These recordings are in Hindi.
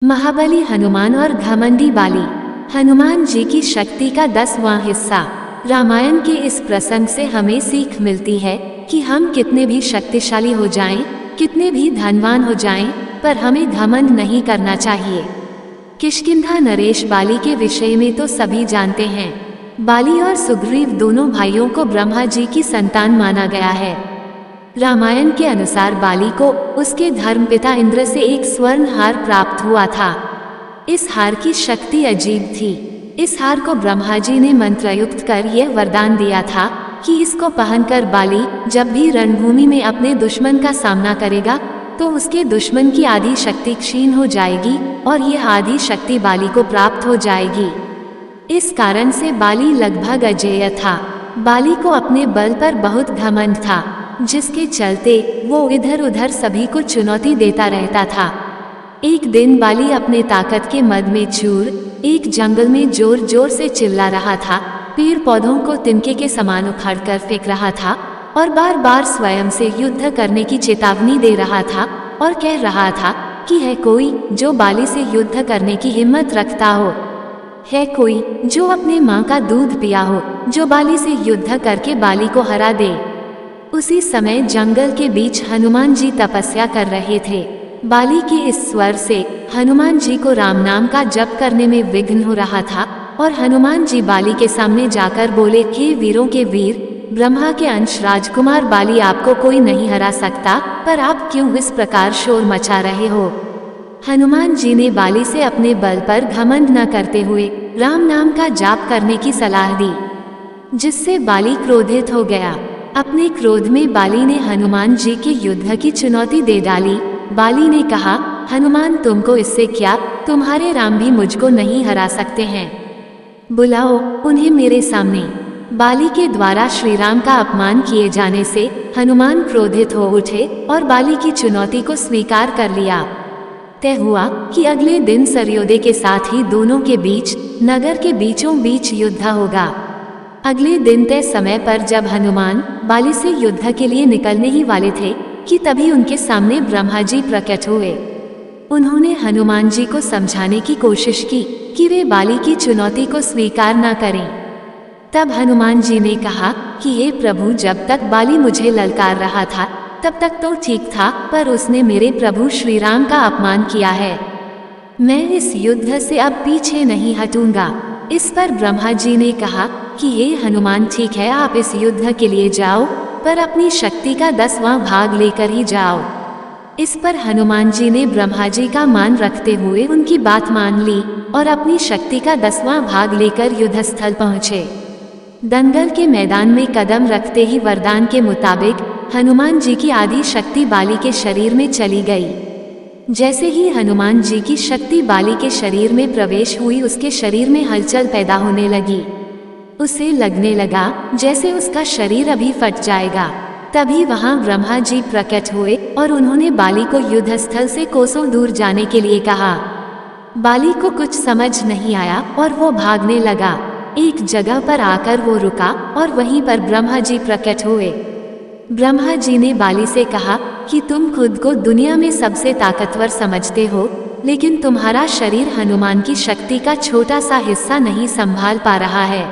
महाबली हनुमान और घमंडी बाली। हनुमान जी की शक्ति का 10वां हिस्सा। रामायण के इस प्रसंग से हमें सीख मिलती है कि हम कितने भी शक्तिशाली हो जाएं, कितने भी धनवान हो जाएं, पर हमें घमंड नहीं करना चाहिए। किष्किंधा नरेश बाली के विषय में तो सभी जानते हैं। बाली और सुग्रीव दोनों भाइयों को ब्रह्मा जी की संतान माना गया है। रामायण के अनुसार बाली को उसके धर्मपिता इंद्र से एक स्वर्ण हार प्राप्त हुआ था। इस हार की शक्ति अजीब थी। इस हार को ब्रह्मा जी ने मंत्रयुक्त कर यह वरदान दिया था कि इसको पहनकर बाली जब भी रणभूमि में अपने दुश्मन का सामना करेगा तो उसके दुश्मन की आधी शक्ति क्षीण हो जाएगी और यह आधी शक्ति बाली को प्राप्त हो जाएगी। इस कारण से बाली लगभग अजेय था। बाली को अपने बल पर बहुत घमंड था, जिसके चलते वो इधर उधर सभी को चुनौती देता रहता था। एक दिन बाली अपने ताकत के मद में चूर एक जंगल में जोर जोर से चिल्ला रहा था, पेड़ पौधों को तिनके के समान उखाड़कर फेंक रहा था और बार बार स्वयं से युद्ध करने की चेतावनी दे रहा था और कह रहा था कि है कोई जो बाली से युद्ध करने की हिम्मत रखता हो, है कोई जो अपने माँ का दूध पिया हो, जो बाली से युद्ध करके बाली को हरा दे। उसी समय जंगल के बीच हनुमान जी तपस्या कर रहे थे। बाली के इस स्वर से हनुमान जी को राम नाम का जप करने में विघ्न हो रहा था और हनुमान जी बाली के सामने जाकर बोले, हे वीरों के वीर, ब्रह्मा के अंश राजकुमार बाली, आपको कोई नहीं हरा सकता, पर आप क्यों इस प्रकार शोर मचा रहे हो। हनुमान जी ने बाली से अपने बल पर घमंड न करते हुए राम नाम का जाप करने की सलाह दी, जिससे बाली क्रोधित हो गया। अपने क्रोध में बाली ने हनुमान जी के युद्ध की चुनौती दे डाली। बाली ने कहा, हनुमान तुमको इससे क्या, तुम्हारे राम भी मुझको नहीं हरा सकते हैं, बुलाओ उन्हें मेरे सामने। बाली के द्वारा श्री राम का अपमान किए जाने से हनुमान क्रोधित हो उठे और बाली की चुनौती को स्वीकार कर लिया। तय हुआ कि अगले दिन सूर्योदय के साथ ही दोनों के बीच नगर के बीचों बीच युद्ध होगा। अगले दिन तय समय पर जब हनुमान बाली से युद्ध के लिए निकलने ही वाले थे कि तभी उनके सामने ब्रह्मा जी प्रकट हुए। उन्होंने हनुमान जी को समझाने की कोशिश की कि वे बाली की चुनौती को स्वीकार न करें। तब हनुमान जी ने कहा कि हे प्रभु, जब तक बाली मुझे ललकार रहा था तब तक तो ठीक था, पर उसने मेरे प्रभु श्री राम का अपमान किया है। मैं इस युद्ध से अब पीछे नहीं हटूंगा। इस पर ब्रह्मा जी ने कहा कि हे हनुमान, ठीक है, आप इस युद्ध के लिए जाओ, पर अपनी शक्ति का 10वां भाग लेकर ही जाओ। इस पर हनुमान जी ने ब्रह्मा जी का मान रखते हुए उनकी बात मान ली और अपनी शक्ति का 10वां भाग लेकर युद्ध स्थल पहुँचे। दंगल के मैदान में कदम रखते ही वरदान के मुताबिक हनुमान जी की आधी शक्ति बाली के शरीर में चली गई। जैसे ही हनुमान जी की शक्ति बाली के शरीर में प्रवेश हुई, उसके शरीर में हलचल पैदा होने लगी। उसे लगने लगा जैसे उसका शरीर अभी फट जाएगा। तभी वहां ब्रह्मा जी प्रकट हुए और उन्होंने बाली को युद्ध स्थल से कोसों दूर जाने के लिए कहा। बाली को कुछ समझ नहीं आया और वो भागने लगा। एक जगह पर आकर वो रुका और वहीं पर ब्रह्मा जी प्रकट हुए। ब्रह्मा जी ने बाली से कहा कि तुम खुद को दुनिया में सबसे ताकतवर समझते हो, लेकिन तुम्हारा शरीर हनुमान की शक्ति का छोटा सा हिस्सा नहीं संभाल पा रहा है।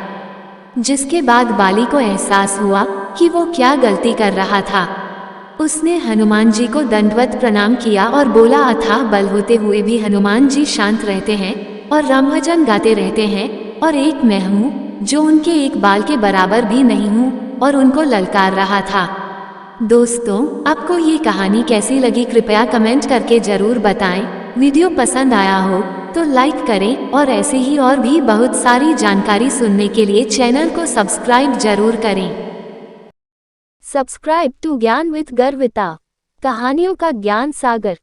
जिसके बाद बाली को एहसास हुआ कि वो क्या गलती कर रहा था। उसने हनुमान जी को दंडवत प्रणाम किया और बोला, अथाह बल होते हुए भी हनुमान जी शांत रहते हैं और राम भजन गाते रहते हैं, और एक मैं हूँ जो उनके एक बाल के बराबर भी नहीं हूँ, और उनको ललकार रहा था। दोस्तों, आपको ये कहानी कैसी लगी कृपया कमेंट करके जरूर बताएं। वीडियो पसंद आया हो तो लाइक करें और ऐसे ही और भी बहुत सारी जानकारी सुनने के लिए चैनल को सब्सक्राइब जरूर करें। सब्सक्राइब टू ज्ञान विद गर्विता, कहानियों का ज्ञान सागर।